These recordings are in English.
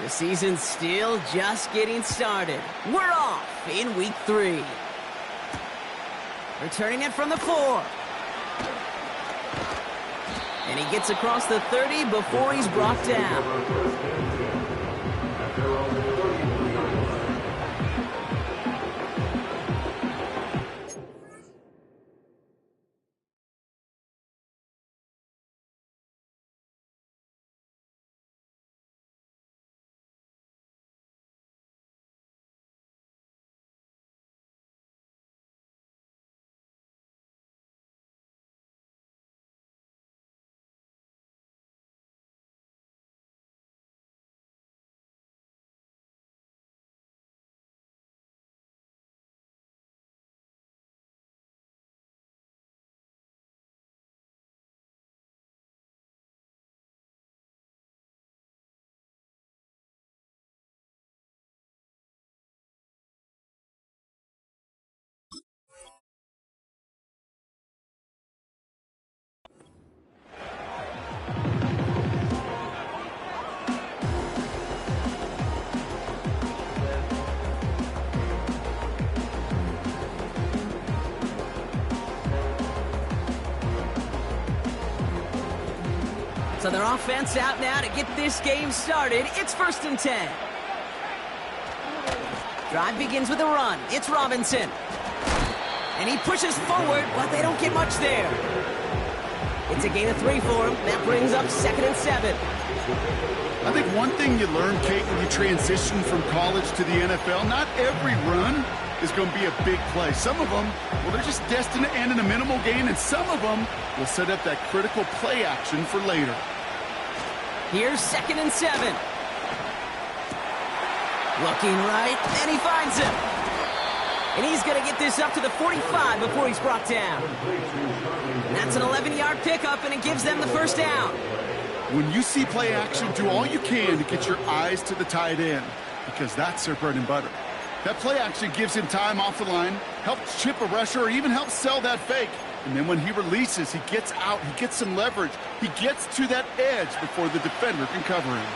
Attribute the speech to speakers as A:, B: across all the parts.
A: The season's still just getting started. We're off in week 3. Returning it from the 4. And he gets across the 30 before he's brought down. So their offense out now to get this game started. It's 1st and 10. Drive begins with a run. It's Robinson. And he pushes forward, but they don't get much there. It's a gain of 3 for him. That brings up 2nd and 7.
B: I think one thing you learn, Kate, when you transition from college to the NFL, not every run is going to be a big play. Some of them, well, they're just destined to end in a minimal gain, and some of them will set up that critical play action for later.
A: Here's 2nd and 7. Looking right, and he finds him. And he's going to get this up to the 45 before he's brought down. And that's an 11-yard pickup, and it gives them the 1st down.
B: When you see play action, do all you can to get your eyes to the tight end, because that's their bread and butter. That play action gives him time off the line, helps chip a rusher, or even helps sell that fake. And then when he releases, he gets out, he gets some leverage. He gets to that edge before the defender can cover him.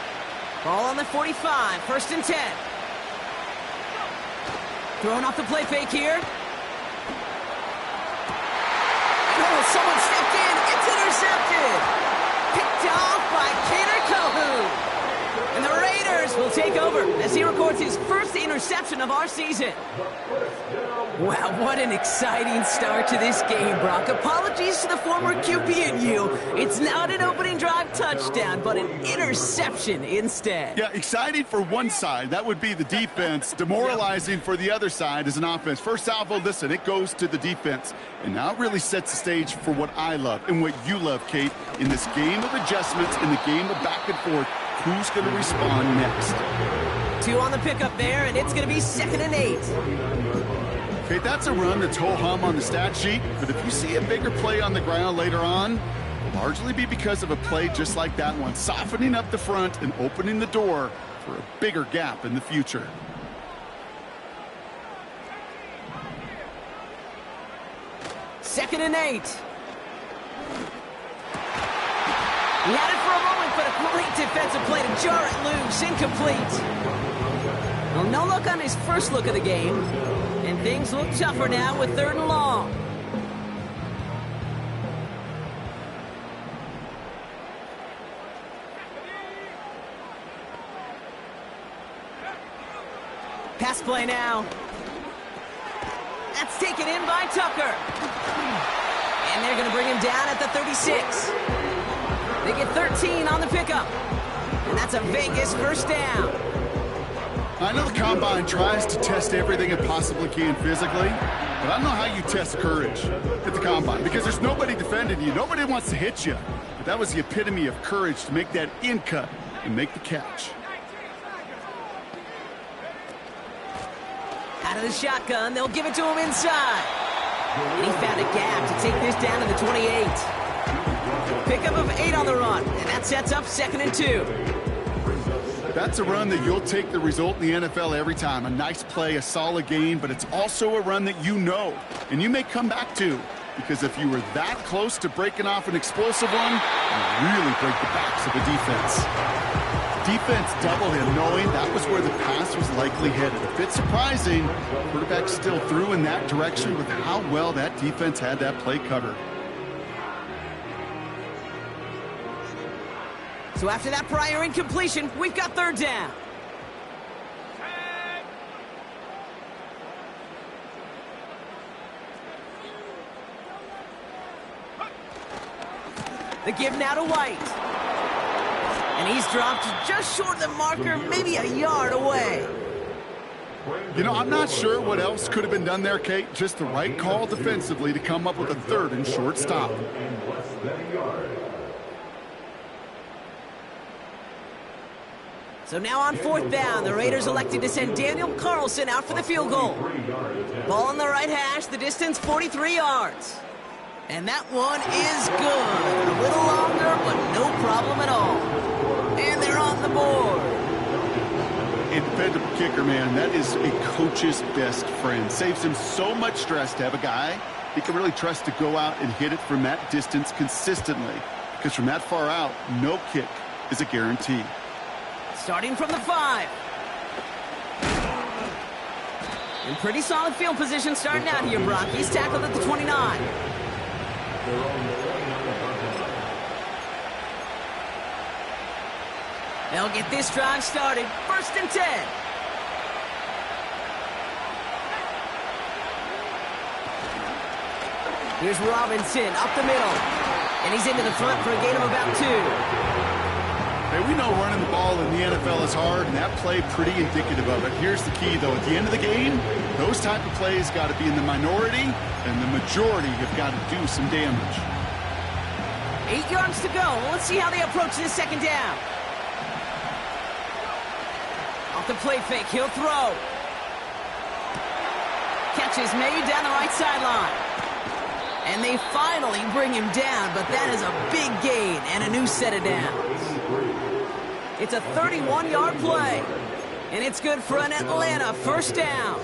A: Ball on the 45, 1st and 10. Throwing off the play fake here. Oh, someone stepped in. It's intercepted. Picked off by Kader Kohou. And the Raiders will take over as he records his 1st interception of our season. Wow, what an exciting start to this game, Brock. Apologies to the former QB and you. It's not an opening drive touchdown, but an interception instead.
B: Yeah, exciting for one side. That would be the defense. Demoralizing for the other side as an offense. First salvo, listen, it goes to the defense. And now it really sets the stage for what I love and what you love, Kate, in this game of adjustments, in the game of back and forth. Who's going to respond next?
A: 2 on the pickup there, and it's going to be 2nd and 8.
B: Okay, that's a run that's ho-hum on the stat sheet, but if you see a bigger play on the ground later on, it'll largely be because of a play just like that one, softening up the front and opening the door for a bigger gap in the future.
A: Second and 8. He had it for a moment, but a great defensive play to jar it loose. Incomplete. Well, no look on his first look of the game. And things look tougher now with 3rd and long. Pass play now. That's taken in by Tucker. And they're going to bring him down at the 36. They get 13 on the pickup. And that's a Vegas 1st down.
B: I know the Combine tries to test everything it possibly can physically, but I don't know how you test courage at the Combine, because there's nobody defending you. Nobody wants to hit you. But that was the epitome of courage to make that in cut and make the catch.
A: Out of the shotgun, they'll give it to him inside. And he found a gap to take this down to the 28. Pickup of 8 on the run, and that sets up 2nd and 2.
B: That's a run that you'll take the result in the NFL every time. A nice play, a solid gain, but it's also a run that you know and you may come back to, because if you were that close to breaking off an explosive one, you really break the backs of the defense. Defense doubled him, knowing that was where the pass was likely headed. A bit surprising, quarterback still threw in that direction with how well that defense had that play covered.
A: So after that prior incompletion, we've got third down. The give now to White. And he's dropped just short of the marker, maybe a yard away.
B: You know, I'm not sure what else could have been done there, Kate. Just the right call defensively to come up with a third and short stop.
A: So now on fourth down, the Raiders elected to send Daniel Carlson out for the field goal. Ball on the right hash, the distance 43 yards. And that one is good. A little longer, but no problem at all. And they're on the board.
B: A dependable kicker, man. That is a coach's best friend. Saves him so much stress to have a guy he can really trust to go out and hit it from that distance consistently. Because from that far out, no kick is a guarantee.
A: Starting from the 5. In pretty solid field position starting out here, Brock. He's tackled at the 29. They'll get this drive started. 1st and 10. Here's Robinson up the middle. And he's into the front for a gain of about 2.
B: Hey, we know running the ball in the NFL is hard, and that play pretty indicative of it. Here's the key, though. At the end of the game, those type of plays got to be in the minority, and the majority have got to do some damage.
A: 8 yards to go. Let's see how they approach this second down. Off the play fake, he'll throw. Catch is made down the right sideline. And they finally bring him down, but that is a big gain and a new set of downs. It's a 31-yard play, and it's good for an Atlanta first down.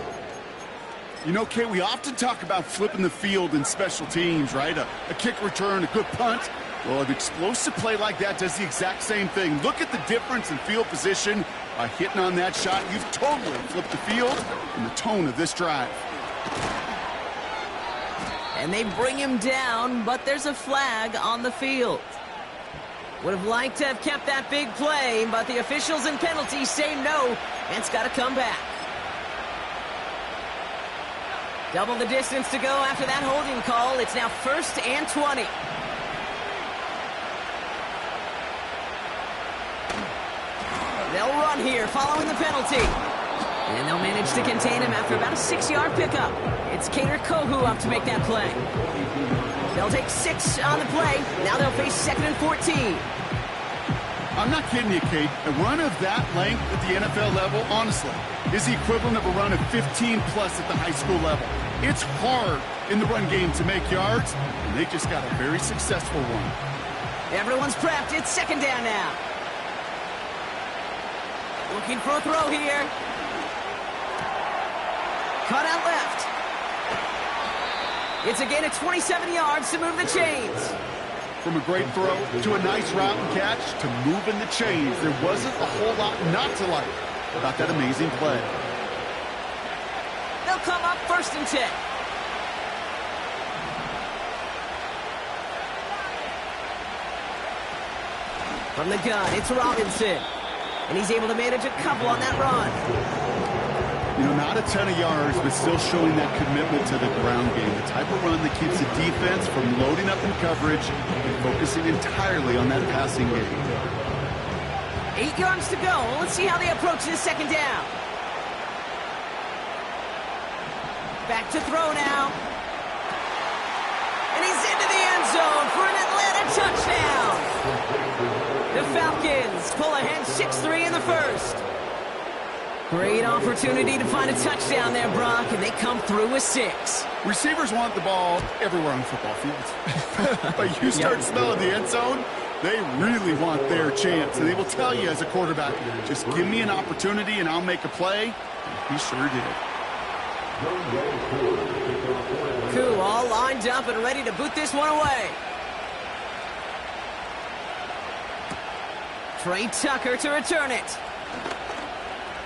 B: You know, Kay, we often talk about flipping the field in special teams, right? A kick return, a good punt. Well, an explosive play like that does the exact same thing. Look at the difference in field position. By hitting on that shot, you've totally flipped the field and the tone of this drive.
A: And they bring him down, but there's a flag on the field. Would have liked to have kept that big play, but the officials and penalties say no, and it's got to come back. Double the distance to go after that holding call. It's now 1st and 20. They'll run here following the penalty. And they'll manage to contain him after about a 6-yard pickup. It's Kader Kohu up to make that play. They'll take 6 on the play. Now they'll face 2nd and 14.
B: I'm not kidding you, Kate. A run of that length at the NFL level, honestly, is the equivalent of a run of 15-plus at the high school level. It's hard in the run game to make yards, and they just got a very successful one.
A: Everyone's prepped. It's 2nd down now. Looking for a throw here. Cut out left. It's a gain of 27 yards to move the chains.
B: From a great throw to a nice route and catch to moving the chains, there wasn't a whole lot not to like about that amazing play.
A: They'll come up 1st and 10. From the gun, it's Robinson. And he's able to manage a couple on that run.
B: You know, not a ton of yards, but still showing that commitment to the ground game. The type of run that keeps the defense from loading up in coverage and focusing entirely on that passing game.
A: 8 yards to go. Let's see how they approach this second down. Back to throw now. And he's into the end zone for an Atlanta touchdown. The Falcons pull ahead 6-3 in the first. Great opportunity to find a touchdown there, Brock, and they come through with 6.
B: Receivers want the ball everywhere on football fields. But you start smelling the end zone, they really want their chance. And they will tell you as a quarterback, just give me an opportunity and I'll make a play. And he sure did.
A: Cool, all lined up and ready to boot this one away. Trey Tucker to return it.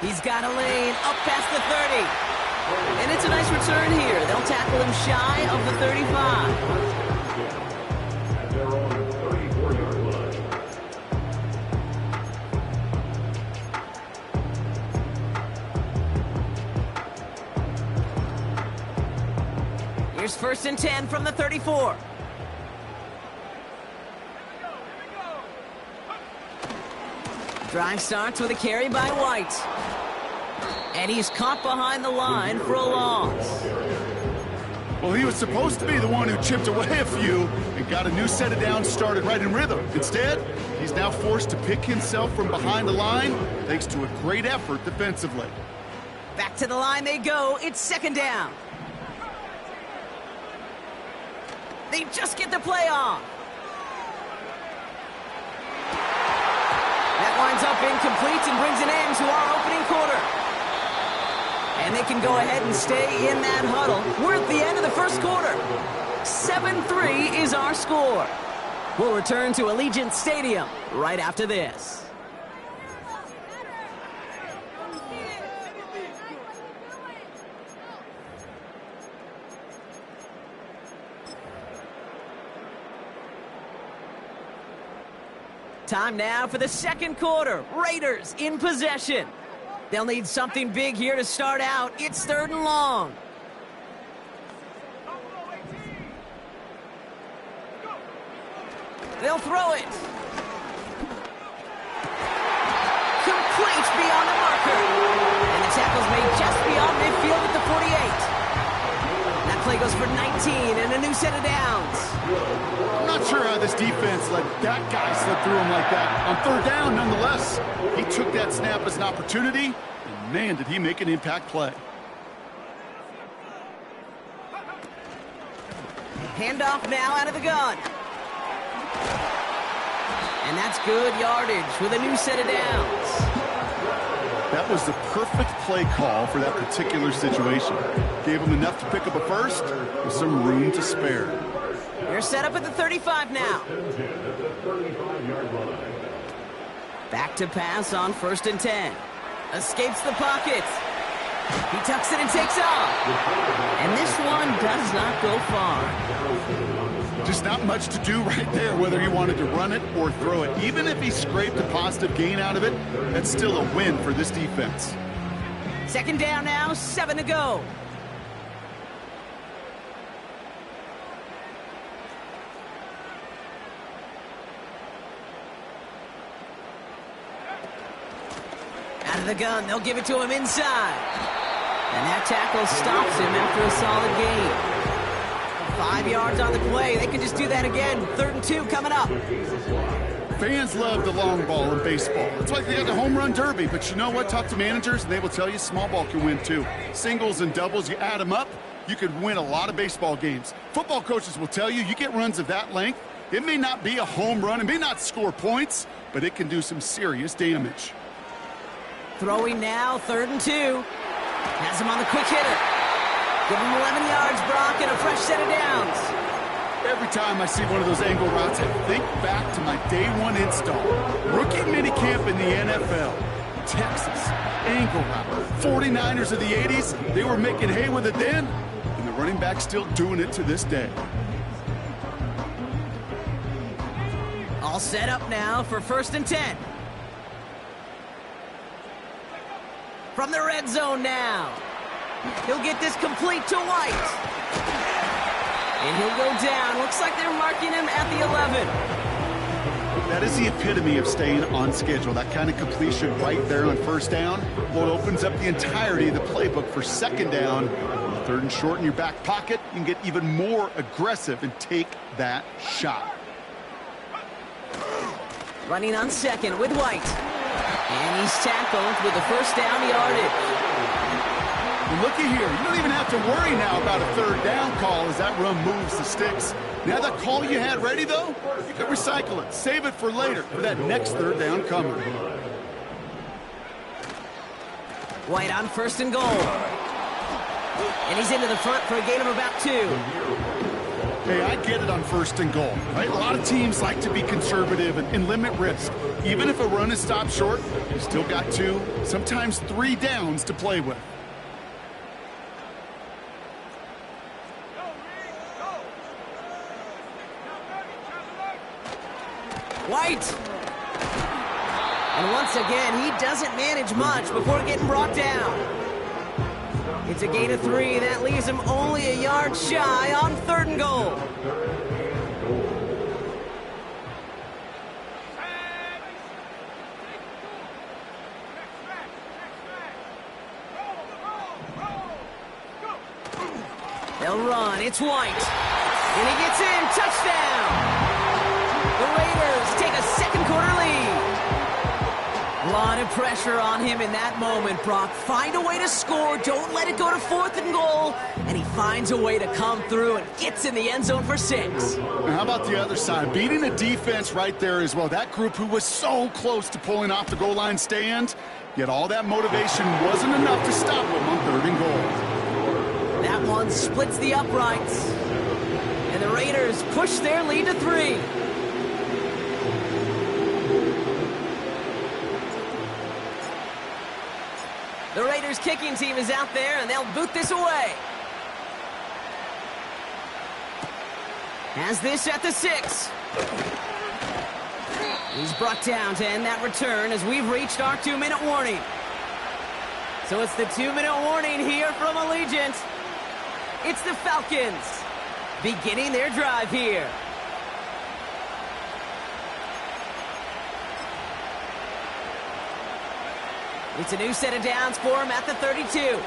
A: He's got a lane up past the 30. And it's a nice return here. They'll tackle him shy of the 35. Here's 1st and 10 from the 34. Drive starts with a carry by White. And he's caught behind the line for a loss.
B: Well, he was supposed to be the one who chipped away a few and got a new set of downs started right in rhythm. Instead, he's now forced to pick himself from behind the line thanks to a great effort defensively.
A: Back to the line they go. It's 2nd down. They just get the play off. That winds up incomplete and brings an end to our opening quarter. And they can go ahead and stay in that huddle. We're at the end of the 1st quarter. 7-3 is our score. We'll return to Allegiant Stadium right after this. Time now for the 2nd quarter. Raiders in possession. They'll need something big here to start out. It's 3rd and long. They'll throw it. Complete beyond the marker. And the tackle's made just beyond midfield at the 48. That play goes for 19 and a new set of downs.
B: I'm not sure how this defense let that guy slip through him like that. On 3rd down, nonetheless, he took that snap as an opportunity, and man, did he make an impact play.
A: Handoff now out of the gun. And that's good yardage with a new set of downs.
B: That was the perfect play call for that particular situation. Gave him enough to pick up a first with some room to spare.
A: They're set up at the 35 now. Back to pass on 1st and 10. Escapes the pocket. He tucks it and takes off. And this one does not go far.
B: Just not much to do right there, whether he wanted to run it or throw it. Even if he scraped a positive gain out of it, that's still a win for this defense.
A: 2nd down now, 7 to go. Out of the gun, they'll give it to him inside. And that tackle stops him after a solid gain. 5 yards on the play. They can just do that again. 3rd and 2 coming up.
B: Fans love the long ball in baseball. It's like they got the home run derby. But you know what? Talk to managers, and they will tell you small ball can win too. Singles and doubles, you add them up, you could win a lot of baseball games. Football coaches will tell you, you get runs of that length, it may not be a home run, it may not score points, but it can do some serious damage.
A: Throwing now, 3rd and 2. Has him on the quick hitter. Give him 11 yards, Brock, and a fresh set of downs.
B: Every time I see one of those angle routes, I think back to my day 1 install. Rookie minicamp in the NFL. Texas, angle route. 49ers of the 80s, they were making hay with it then, and the running back's still doing it to this day.
A: All set up now for 1st and 10. From the red zone now. He'll get this complete to White. And he'll go down. Looks like they're marking him at the 11.
B: That is the epitome of staying on schedule. That kind of completion right there on 1st down. Well, it opens up the entirety of the playbook for 2nd down. 3rd and short in your back pocket. You can get even more aggressive and take that shot.
A: Running on 2nd with White. And he's tackled with the 1st down yardage.
B: And looky here, you don't even have to worry now about a 3rd down call as that run moves the sticks. Now that call you had ready, though, you can recycle it. Save it for later for that next 3rd down coming.
A: White on 1st and goal. And he's into the front for a gain of about 2.
B: Hey, I get it on 1st and goal, right? A lot of teams like to be conservative and limit risk. Even if a run is stopped short, you still got 2, sometimes 3 downs to play with.
A: White. And once again, he doesn't manage much before getting brought down. It's a gain of 3. That leaves him only a yard shy on 3rd and goal. They'll run. It's White. And he gets in. Touchdown. The Raiders take a second-quarter lead. A lot of pressure on him in that moment, Brock. Find a way to score. Don't let it go to 4th and goal. And he finds a way to come through and gets in the end zone for 6.
B: Now how about the other side? Beating a defense right there as well. That group who was so close to pulling off the goal line stand, yet all that motivation wasn't enough to stop him on 3rd and goal.
A: That one splits the uprights. And the Raiders push their lead to 3. The Raiders kicking team is out there, and they'll boot this away. Has this at the 6. He's brought down to end that return as we've reached our 2-minute warning. So it's the 2-minute warning here from Allegiant. It's the Falcons beginning their drive here. It's a new set of downs for him at the 32.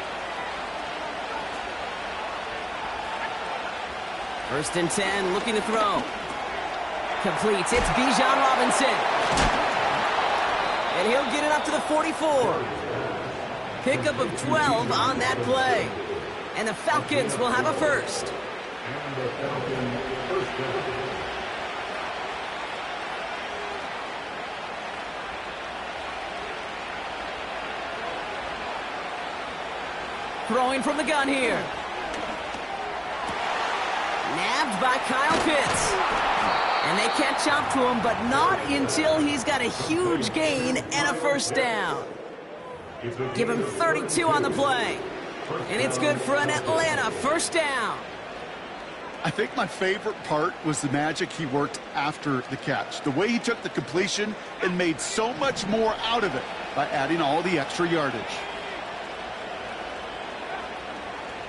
A: 1st and 10, looking to throw. Completes. It's Bijan Robinson. And he'll get it up to the 44. Pickup of 12 on that play. And the Falcons will have a first. Throwing from the gun here. Nabbed by Kyle Pitts. And they catch up to him, but not until he's got a huge gain and a first down. Give him 32 on the play. And it's good for an Atlanta first down.
B: I think my favorite part was the magic he worked after the catch. The way he took the completion and made so much more out of it by adding all the extra yardage.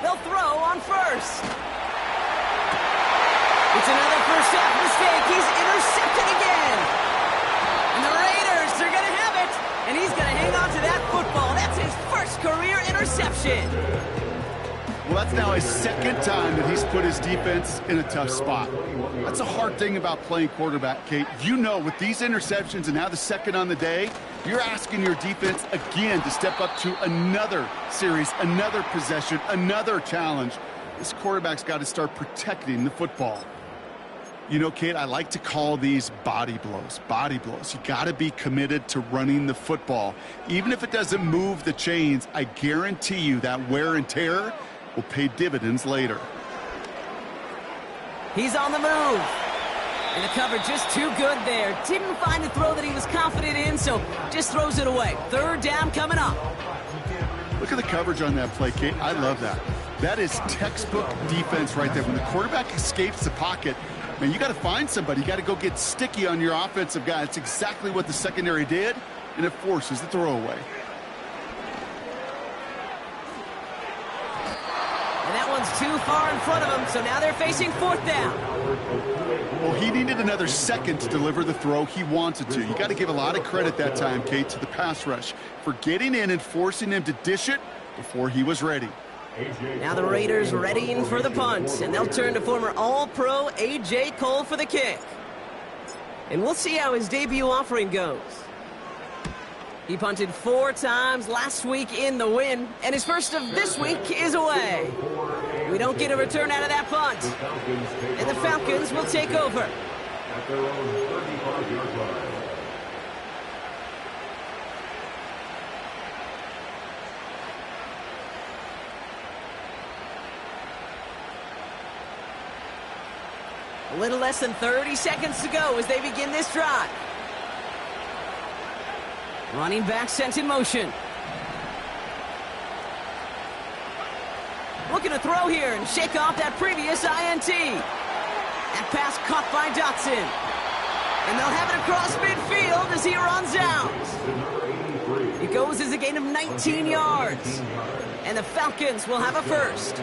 A: They'll throw on 1st. It's another first half mistake. He's intercepted again. And the Raiders are going to have it. And he's going to hang on to that football. That's his first career interception.
B: Well, that's now his 2nd time that he's put his defense in a tough spot. That's a hard thing about playing quarterback, Kate. You know, with these interceptions and now the 2nd on the day, you're asking your defense again to step up to another series, another possession, another challenge. This quarterback's got to start protecting the football. You know, Kate, I like to call these body blows. Body blows. You got to be committed to running the football. Even if it doesn't move the chains, I guarantee you that wear and tear will pay dividends later.
A: He's on the move. And the coverage just too good there. Didn't find the throw that he was confident in, so just throws it away. 3rd down coming up.
B: Look at the coverage on that play, Kate. I love that. That is textbook defense right there. When the quarterback escapes the pocket, man, you got to find somebody. You got to go get sticky on your offensive guy. It's exactly what the secondary did, and it forces the throwaway.
A: And that one's too far in front of him, so now they're facing 4th down.
B: Well, he needed another 2nd to deliver the throw he wanted to. You got to give a lot of credit that time, Kate, to the pass rush for getting in and forcing him to dish it before he was ready.
A: Now the Raiders readying for the punt, and they'll turn to former All-Pro A.J. Cole for the kick. And we'll see how his debut offering goes. He punted 4 times last week in the win, and his first of this week is away. We don't get a return out of that punt. And the Falcons will take over. At their own 35-yard line. A little less than 30 seconds to go as they begin this drive. Running back sent in motion. Looking to throw here and shake off that previous INT. That pass caught by Dotson. And they'll have it across midfield as he runs out. It goes as a gain of 19 yards. And the Falcons will have a first.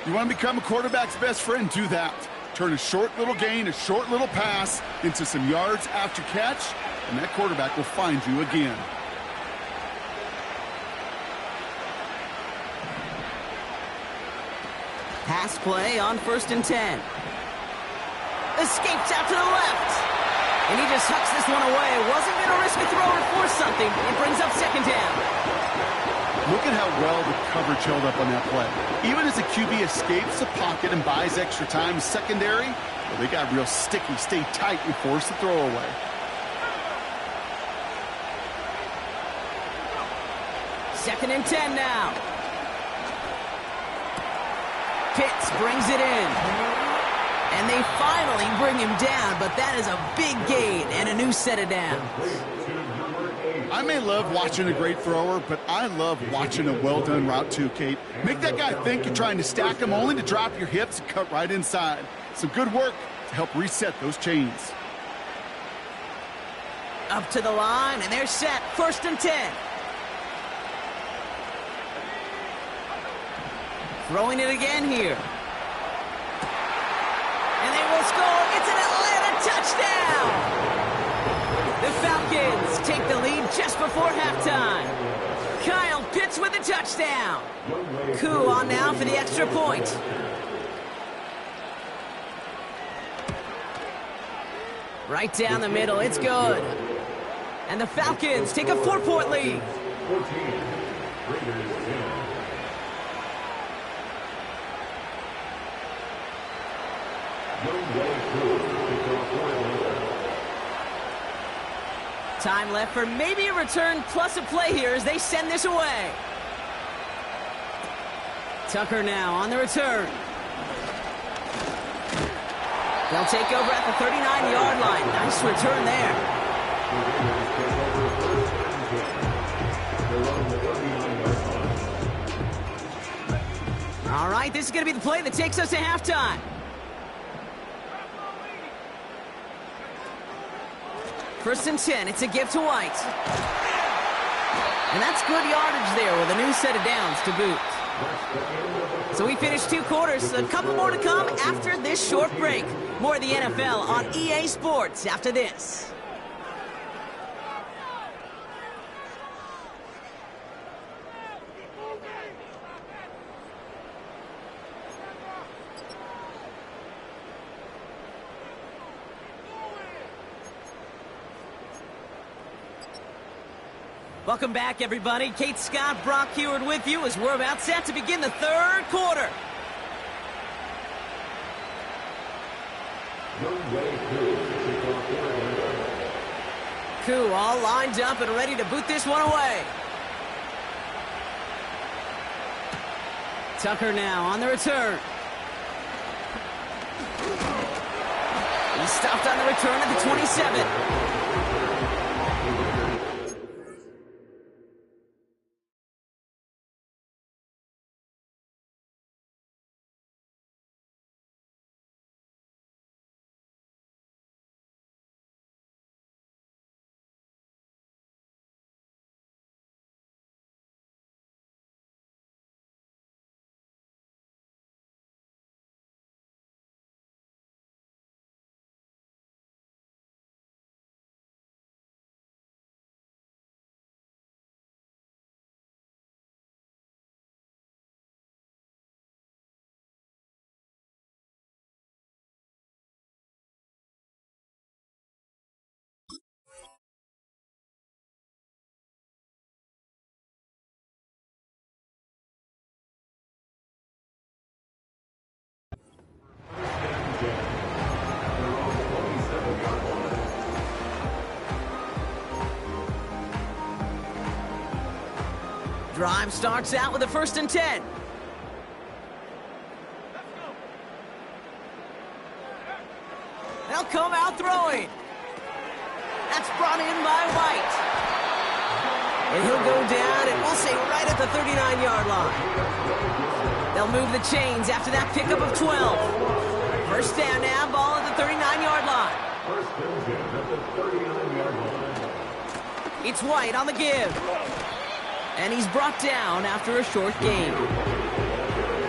B: You want to become a quarterback's best friend? Do that. Turn a short little gain, a short little pass into some yards after catch, and that quarterback will find you again.
A: Pass play on 1st and 10. Escapes out to the left. And he just hucks this one away. Wasn't going to risk a throw or force something. It brings up 2nd down.
B: Look at how well the coverage held up on that play. Even as the QB escapes the pocket and buys extra time secondary, well, they got real sticky, stay tight, and force the throw away.
A: Second and 10 now. Pitts brings it in. And they finally bring him down, but that is a big gain and a new set of downs.
B: I may love watching a great thrower, but I love watching a well-done route too, Kate. Make that guy think you're trying to stack him only to drop your hips and cut right inside. Some good work to help reset those chains.
A: Up to the line, and they're set. 1st and 10. Throwing it again here. And they will score. It's an Atlanta touchdown! The Falcons take the lead just before halftime. Kyle Pitts with a touchdown. Koo on now for the extra point. Right down the middle, it's good. And the Falcons take a 4-point lead. Time left for maybe a return plus a play here as they send this away. Tucker now on the return. They'll take over at the 39-yard line. Nice return there. All right, this is going to be the play that takes us to halftime. First and 10, it's a give to White. And that's good yardage there with a new set of downs to boot. So we finished 2 quarters, a couple more to come after this short break. More of the NFL on EA Sports after this. Welcome back, everybody. Kate Scott, Brock Heward with you as we're about set to begin the 3rd quarter. Koo all lined up and ready to boot this one away. Tucker now on the return. He stopped on the return at the 27. Drive starts out with a 1st and 10. They'll come out throwing. That's brought in by White. And he'll go down, and we'll say right at the 39-yard line. They'll move the chains after that pickup of 12. First down now, ball at the 39-yard line. It's White on the give. And he's brought down after a short gain.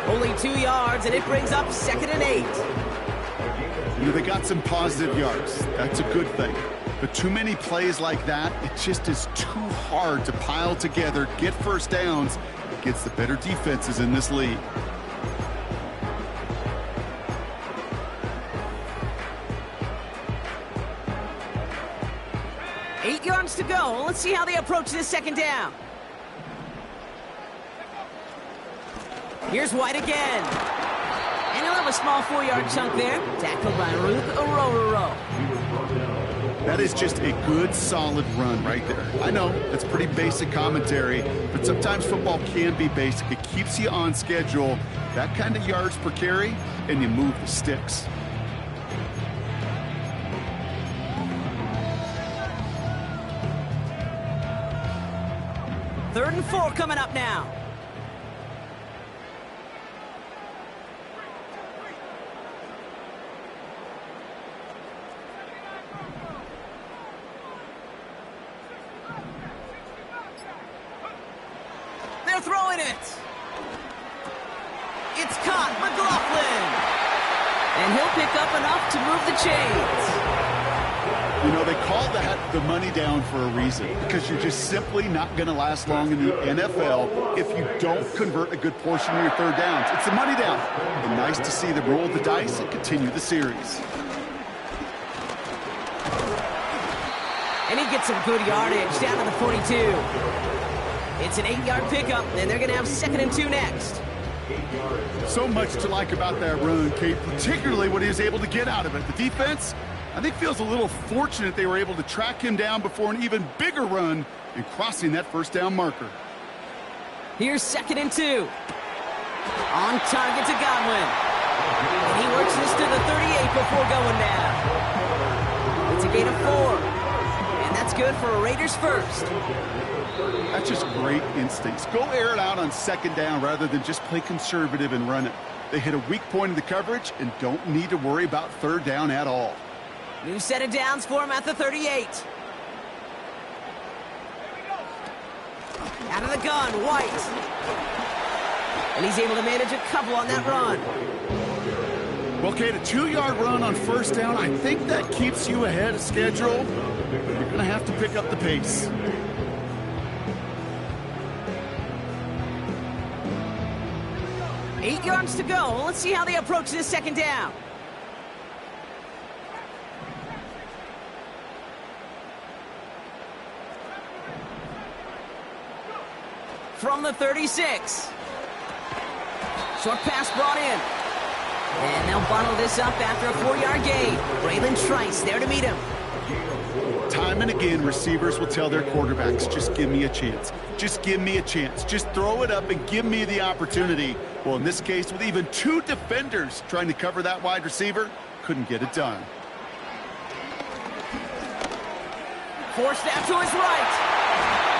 A: Only 2 yards, and it brings up 2nd and 8.
B: You know, they got some positive yards. That's a good thing. But too many plays like that, it just is too hard to pile together, get first downs against the better defenses in this league.
A: Eight yards to go. Let's see how they approach this second down. Here's White again. And he'll have a small 4-yard chunk there. Tackled by Ruth Orororo.
B: That is just a good, solid run right there. I know, that's pretty basic commentary, but sometimes football can be basic. It keeps you on schedule, that kind of yards per carry, and you move the sticks.
A: Third and 4 coming up now. They're throwing it. It's caught, McLaughlin. And he'll pick up enough to move the chains.
B: You know, they call that the money down for a reason, because you're just simply not going to last long in the NFL if you don't convert a good portion of your third downs. It's the money down. And nice to see them roll the dice and continue the series.
A: And he gets some good yardage down to the 42. It's an 8-yard pickup, and they're going to have 2nd and 2 next.
B: So much to like about that run, Kate, particularly what he was able to get out of it. The defense, I think, feels a little fortunate they were able to track him down before an even bigger run and crossing that first down marker.
A: Here's 2nd and 2. On target to Godwin. And he works this to the 38 before going down. It's a gain of 4. And that's good for a Raiders first.
B: That's just great instincts. Go air it out on 2nd down rather than just play conservative and run it. They hit a weak point in the coverage and don't need to worry about 3rd down at all.
A: New set of downs for him at the 38. Out of the gun, White. And he's able to manage a couple on that run.
B: Well, Kate, a 2-yard run on 1st down, I think that keeps you ahead of schedule. You're going to have to pick up the pace.
A: Eight yards to go. Let's see how they approach this second down. From the 36. Short pass brought in. And they'll bottle this up after a 4-yard gain. Braylon Trice there to meet him.
B: Time and again, receivers will tell their quarterbacks, just give me a chance. Just give me a chance. Just throw it up and give me the opportunity. Well, in this case, with even 2 defenders trying to cover that wide receiver, couldn't get it done.
A: Forced out to his right.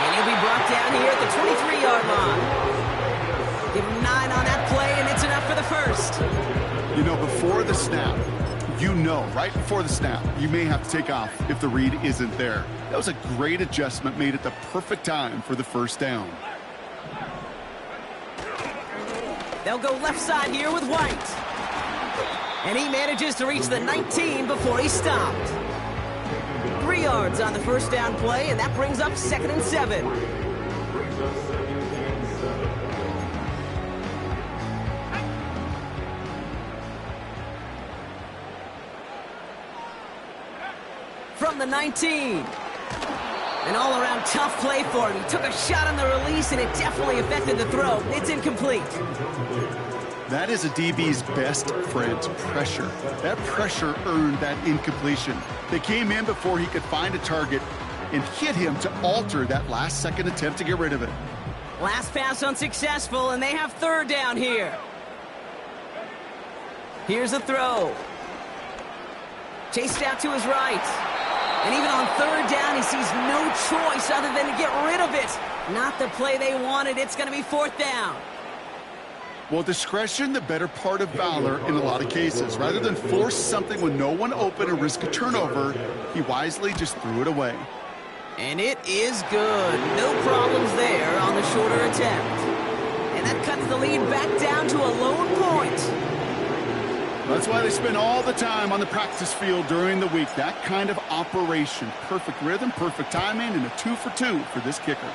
A: And he'll be brought down here at the 23-yard line. Give him 9 on that play, and it's enough for the first.
B: You know, before the snap, right before the snap, you may have to take off if the read isn't there. That was a great adjustment made at the perfect time for the first down.
A: They'll go left side here with White. And he manages to reach the 19 before he stopped. 3 yards on the first down play, and that brings up 2nd and 7. From the 19. An all-around tough play for him. He took a shot on the release, and it definitely affected the throw. It's incomplete.
B: That is a DB's best friend, pressure. That pressure earned that incompletion. They came in before he could find a target and hit him to alter that last-second attempt to get rid of it.
A: Last pass unsuccessful, and they have 3rd down here. Here's a throw. Chased out to his right. And even on third down, he sees no choice other than to get rid of it. Not the play they wanted. It's going to be fourth down.
B: Well, discretion, the better part of valor in a lot of cases. Rather than force something with no one open and risk a turnover, he wisely just threw it away.
A: And it is good. No problems there on the shorter attempt. And that cuts the lead back down to a lone point.
B: That's why they spend all the time on the practice field during the week. That kind of operation. Perfect rhythm, perfect timing, and a 2 for 2 for this kicker.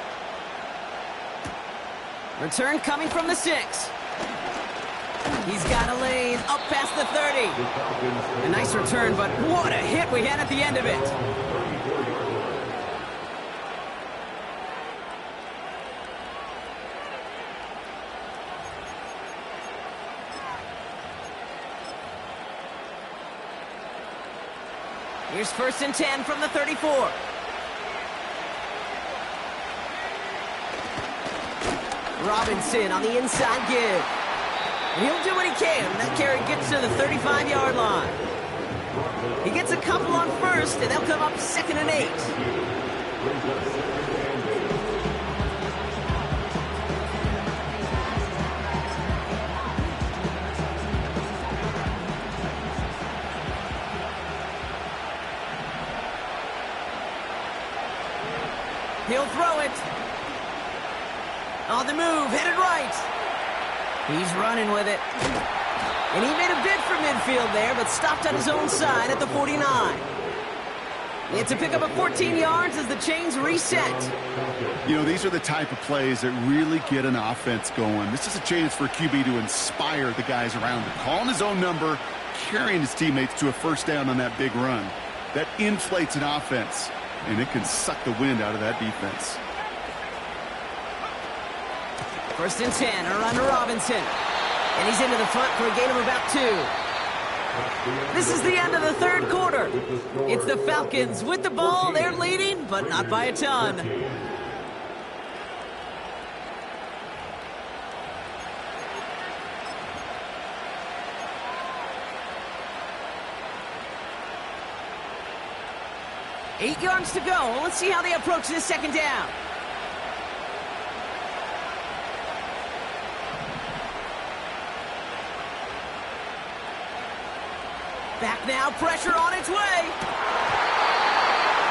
A: Return coming from the 6. He's got a lane up past the 30. A nice return, but what a hit we had at the end of it. Here's 1st and 10 from the 34. Robinson on the inside give. And he'll do what he can. That carry gets to the 35-yard line. He gets a couple on 1st, and they'll come up 2nd and 8. He'll throw it. On the move, headed right. He's running with it. And he made a bid for midfield there, but stopped on his own side at the 49. It's a pickup of 14 yards as the chains reset.
B: You know, these are the type of plays that really get an offense going. This is a chance for a QB to inspire the guys around him. Calling his own number, carrying his teammates to a 1st down on that big run. That inflates an offense, and it can suck the wind out of that defense.
A: 1st and 10, a run to Robinson. And he's into the front for a gain of about 2. This is the end of the 3rd quarter. It's the Falcons with the ball. They're leading, but not by a ton. Eight yards to go. Let's see how they approach this 2nd down. Back now, pressure on its way.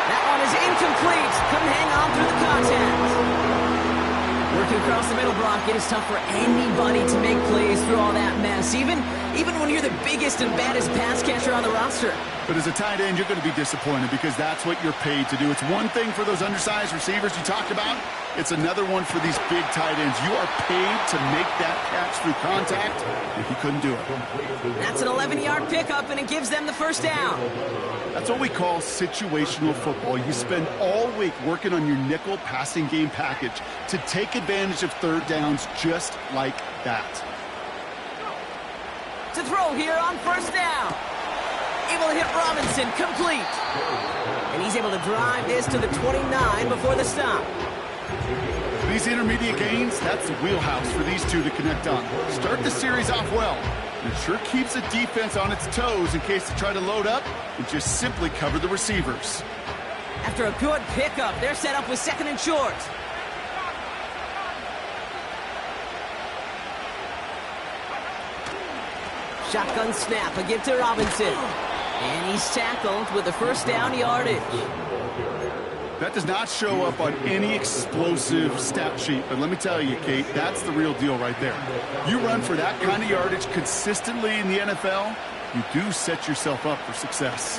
A: That one is incomplete. Couldn't hang on through the contact. Working across the middle, Brock, it is tough for anybody to make plays through all that mess, even when you're the biggest and baddest pass catcher on the roster.
B: But as a tight end, you're going to be disappointed because that's what you're paid to do. It's one thing for those undersized receivers you talked about. It's another one for these big tight ends. You are paid to make that catch through contact, and he couldn't do it.
A: That's an 11-yard pickup, and it gives them the 1st down.
B: That's what we call situational football. You spend all week working on your nickel passing game package to take advantage of 3rd downs just like that.
A: To throw here on 1st down. Able to hit Robinson, complete. And he's able to drive this to the 29 before the stop.
B: These intermediate gains, that's the wheelhouse for these two to connect on. Start the series off well. It sure keeps the defense on its toes in case they try to load up and just simply cover the receivers.
A: After a good pickup, they're set up with 2nd and short. Shotgun snap, a give to Robinson. And he's tackled with the 1st down yardage.
B: That does not show up on any explosive stat sheet, but let me tell you, Kate, that's the real deal right there. You run for that kind of yardage consistently in the NFL, you do set yourself up for success.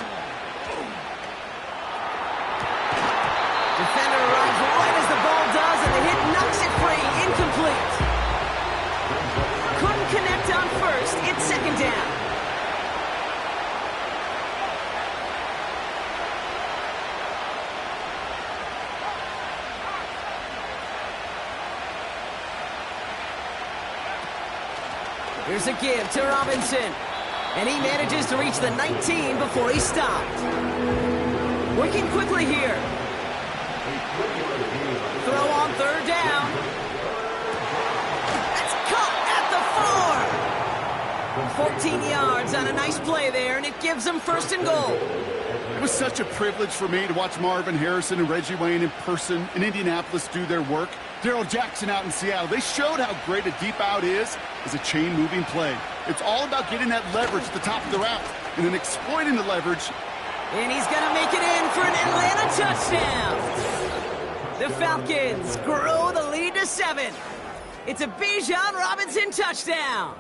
A: Defender arrives right as the ball does, and the hit knocks it free, incomplete. Couldn't connect on 1st, it's 2nd down. Here's a give to Robinson. And he manages to reach the 19 before he stopped. Working quickly here. Throw on 3rd down. That's caught at the 4. 14 yards on a nice play there, and it gives them first and goal.
B: It was such a privilege for me to watch Marvin Harrison and Reggie Wayne in person in Indianapolis do their work. Darrell Jackson out in Seattle. They showed how great a deep out is as a chain-moving play. It's all about getting that leverage at the top of the route and then exploiting the leverage.
A: And he's going to make it in for an Atlanta touchdown. The Falcons grow the lead to 7. It's a Bijan Robinson touchdown.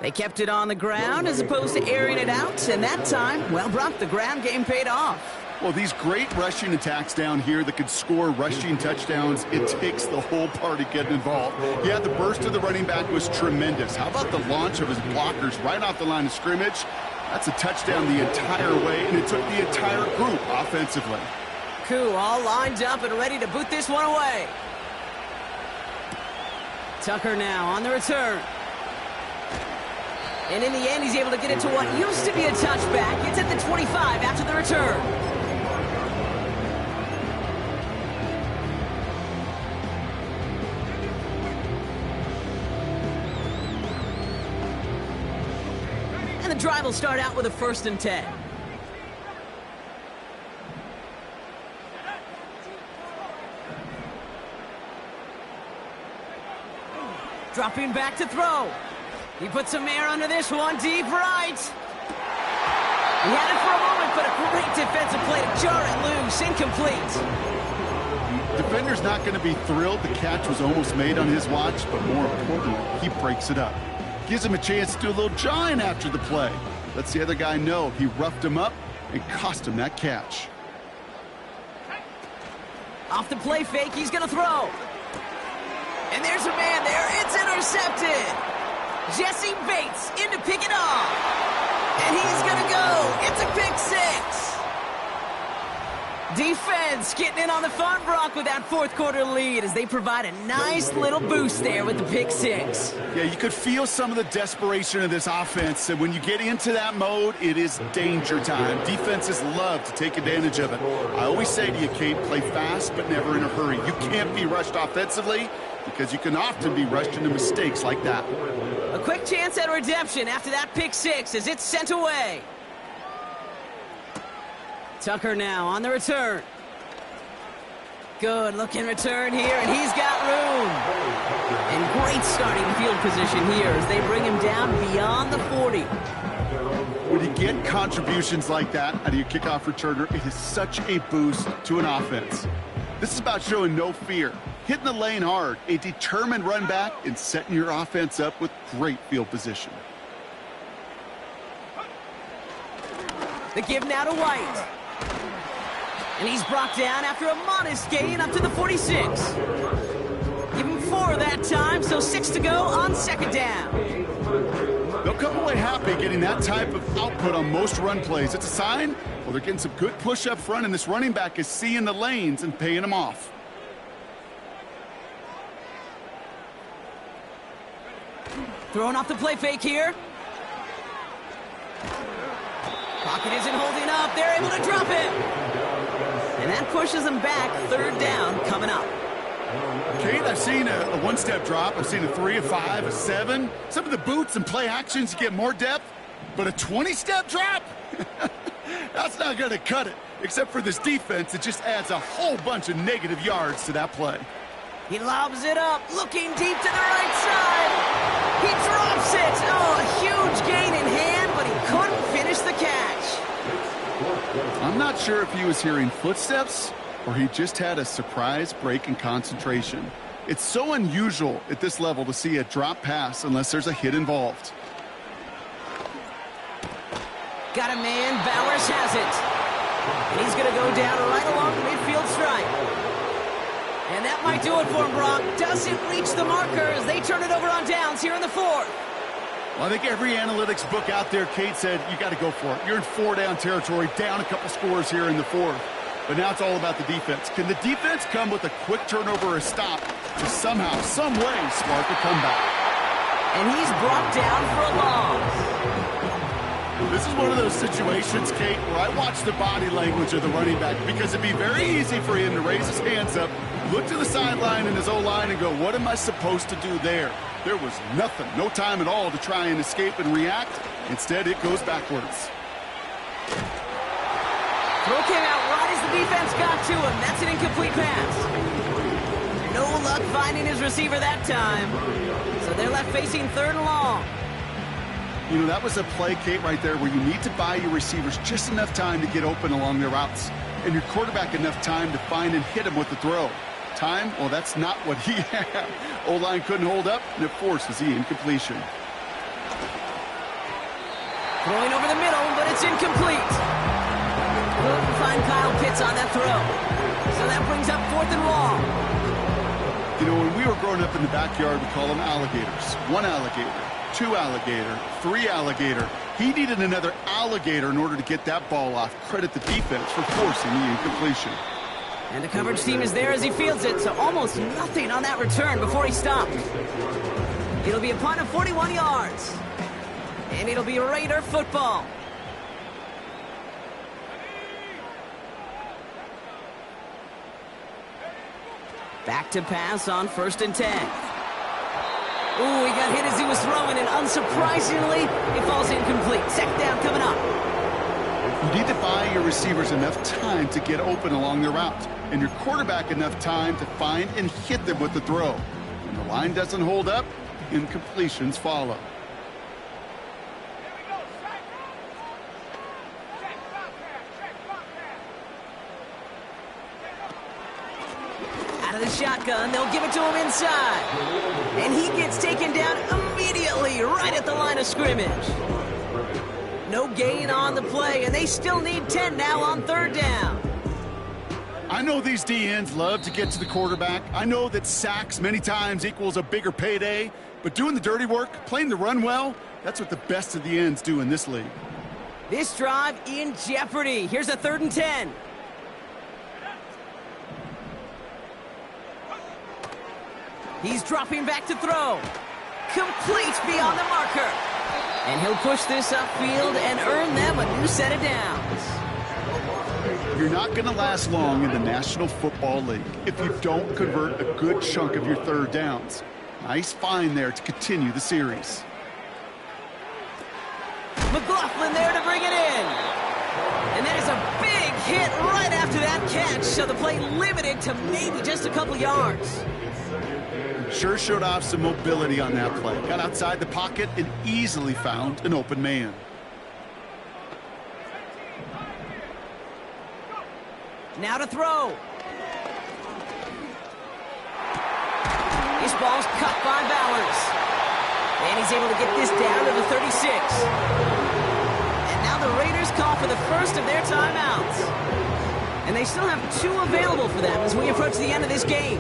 A: They kept it on the ground as opposed to airing it out, and that time, well, Brock, the ground game paid off.
B: Well, these great rushing attacks down here that could score rushing touchdowns, it takes the whole party getting involved. Yeah, the burst of the running back was tremendous. How about the launch of his blockers right off the line of scrimmage? That's a touchdown the entire way, and it took the entire group offensively.
A: Cool, all lined up and ready to boot this one away. Tucker now on the return. And in the end, he's able to get it to what used to be a touchback. It's at the 25 after the return. And the drive will start out with a 1st and 10. Dropping back to throw. He puts some air under this one, deep right. He had it for a moment, but a great defensive play to jar it loose, incomplete.
B: Defender's not going to be thrilled the catch was almost made on his watch, but more importantly, he breaks it up. Gives him a chance to do a little jawing after the play. Lets the other guy know he roughed him up and cost him that catch.
A: Off the play fake, he's going to throw. And there's a man there. It's intercepted. Jesse Bates in to pick it off. And he's going to go. It's a pick 6. Defense getting in on the fun, Brock, with that 4th quarter lead as they provide a nice little boost there with the pick 6.
B: Yeah, you could feel some of the desperation of this offense. And when you get into that mode, it is danger time. Defenses love to take advantage of it. I always say to you, Kate, play fast but never in a hurry. You can't be rushed offensively because you can often be rushed into mistakes like that.
A: A quick chance at redemption after that pick 6 as it's sent away. Tucker now on the return. Good looking return here, and he's got room. And great starting field position here as they bring him down beyond the 40.
B: When you get contributions like that out of your kickoff returner, it is such a boost to an offense. This is about showing no fear, hitting the lane hard, a determined run back, and setting your offense up with great field position.
A: The give now to White. And he's brought down after a modest gain up to the 46. Give him 4 that time, so 6 to go on 2nd down.
B: They'll come away happy getting that type of output on most run plays. It's a sign, well, they're getting some good push up front, and this running back is seeing the lanes and paying them off.
A: Throwing off the play fake here. Pocket isn't holding up. They're able to drop it. And that pushes them back. 3rd down coming up.
B: Kate, I've seen a one-step drop. I've seen a 3, a 5, a 7. Some of the boots and play actions, you get more depth. But a 20-step drop? That's not going to cut it. Except for this defense, it just adds a whole bunch of negative yards to that play.
A: He lobs it up, looking deep to the right side. He drops it. Oh, a huge gain in hand, but he couldn't finish the catch.
B: I'm not sure if he was hearing footsteps or he just had a surprise break in concentration. It's so unusual at this level to see a drop pass unless there's a hit involved.
A: Got a man, Bowers has it. And he's going to go down right along the midfield stripe. And that might do it for him, Brock. Doesn't reach the marker as they turn it over on downs here in the 4th.
B: Well, I think every analytics book out there, Kate, said you got to go for it. You're in 4-down territory, down a couple scores here in the 4th. But now it's all about the defense. Can the defense come with a quick turnover or a stop to somehow, some way, spark a comeback?
A: And he's brought down for a loss.
B: This is one of those situations, Kate, where I watch the body language of the running back because it'd be very easy for him to raise his hands up, look to the sideline in his O-line and go, what am I supposed to do there? There was nothing, no time at all to try and escape and react. Instead, it goes backwards.
A: Throw came out right as the defense got to him. That's an incomplete pass. No luck finding his receiver that time. So they're left facing 3rd and long.
B: You know, that was a play, Kate, right there where you need to buy your receivers just enough time to get open along their routes. And your quarterback enough time to find and hit him with the throw. Time? Well, that's not what he had. O-line couldn't hold up, and it forces the incompletion.
A: Throwing over the middle, but it's incomplete. Couldn't find Kyle Pitts on that throw. So that brings up 4th and long.
B: You know, when we were growing up in the backyard, we call them alligators. 1 alligator, 2 alligator, 3 alligator. He needed another alligator in order to get that ball off. Credit the defense for forcing the incompletion.
A: And the coverage team is there as he fields it, so almost nothing on that return before he stopped. It'll be a punt of 41 yards. And it'll be Raider football. Back to pass on 1st and 10. Ooh, he got hit as he was throwing, and unsurprisingly, it falls incomplete. 2nd down coming up.
B: You need to buy your receivers enough time to get open along their route, and your quarterback enough time to find and hit them with the throw. When the line doesn't hold up, incompletions follow.
A: Out of the shotgun, they'll give it to him inside. And he gets taken down immediately right at the line of scrimmage. No gain on the play, and they still need 10 now on 3rd down.
B: I know these DNs love to get to the quarterback. I know that sacks many times equals a bigger payday, but doing the dirty work, playing the run well, that's what the best of the ends do in this league.
A: This drive in jeopardy. Here's a 3rd and 10. He's dropping back to throw. Complete beyond the marker. And he'll push this upfield and earn them a new set of downs.
B: You're not going to last long in the National Football League if you don't convert a good chunk of your 3rd downs. Nice find there to continue the series.
A: McLaughlin there to bring it in. And that is a big hit right after that catch, so the play limited to maybe just a couple yards.
B: Sure showed off some mobility on that play. Got outside the pocket and easily found an open man.
A: Now to throw. This ball's cut by Bowers. And he's able to get this down to the 36. And now the Raiders call for the first of their timeouts. And they still have 2 available for them as we approach the end of this game.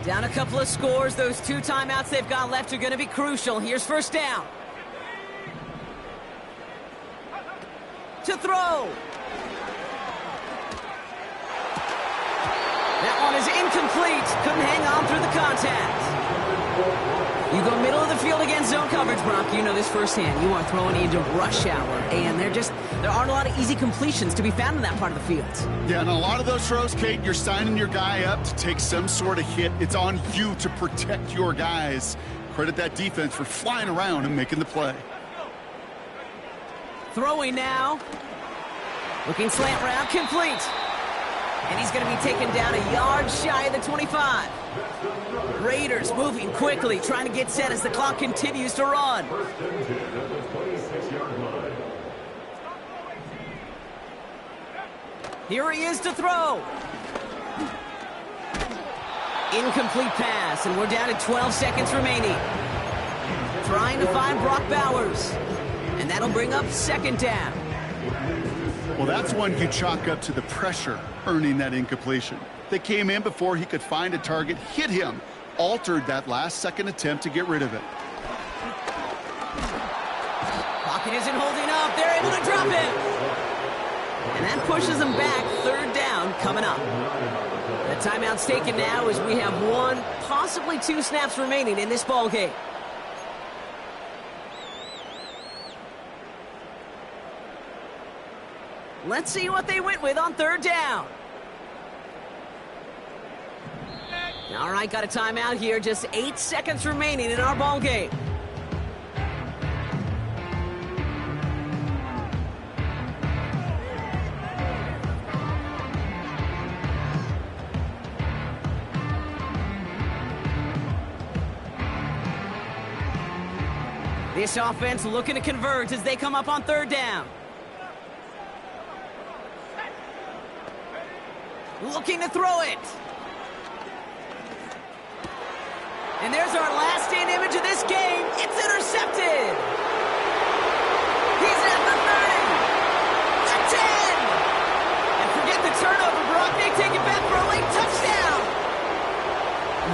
A: Down a couple of scores. Those 2 timeouts they've got left are going to be crucial. Here's 1st down. To throw. That one is incomplete. Couldn't hang on through the contact. You go middle of the field against zone coverage, Brock. You know this firsthand. You are throwing into rush hour, and there aren't a lot of easy completions to be found in that part of the field.
B: Yeah, and a lot of those throws, Kate, you're signing your guy up to take some sort of hit. It's on you to protect your guys. Credit that defense for flying around and making the play.
A: Throwing now. Looking slant route, complete. And he's going to be taken down a yard shy of the 25. Raiders moving quickly, trying to get set as the clock continues to run. Here he is to throw. Incomplete pass, and we're down to 12 seconds remaining. Trying to find Brock Bowers. And that'll bring up 2nd down.
B: Well, that's one you chalk up to the pressure earning that incompletion. They came in before he could find a target, hit him, altered that last-second attempt to get rid of it.
A: Pocket isn't holding up. They're able to drop it. And that pushes them back. 3rd down coming up. The timeout's taken now as we have 1, possibly 2 snaps remaining in this ball game. Let's see what they went with on third down. All right, got a timeout here. Just 8 seconds remaining in our ball game. This offense looking to convert as they come up on third down. Looking to throw it. And there's our last stand image of this game. It's intercepted. He's at the 30. The 10. And forget the turnover, Brock. They take it back for a late touchdown.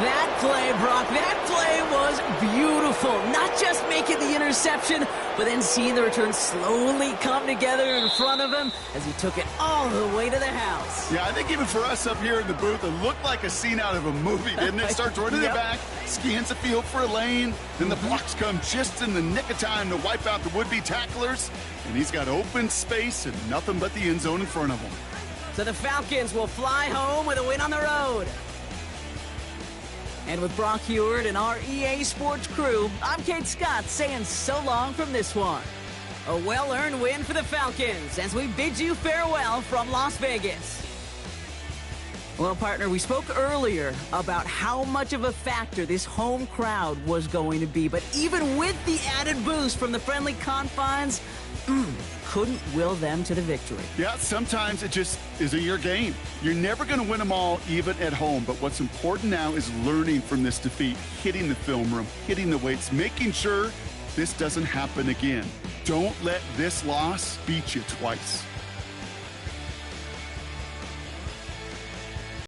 A: That play, Brock, that play was beautiful. Not just making the interception, but then seeing the return slowly come together in front of him as he took it all the way to the house.
B: Yeah, I think even for us up here in the booth, it looked like a scene out of a movie, didn't it? Starts running it back, scans the field for a lane, then the blocks come just in the nick of time to wipe out the would-be tacklers, and he's got open space and nothing but the end zone in front of him.
A: So the Falcons will fly home with a win on the road. And with Brock Heward and our EA Sports crew, I'm Kate Scott saying so long from this one. A well-earned win for the Falcons as we bid you farewell from Las Vegas. Well, partner, we spoke earlier about how much of a factor this home crowd was going to be, but even with the added boost from the friendly confines, couldn't will them to the victory.
B: Yeah, sometimes it just isn't your game. You're never going to win them all, even at home. But what's important now is learning from this defeat, hitting the film room, hitting the weights, making sure this doesn't happen again. Don't let this loss beat you twice.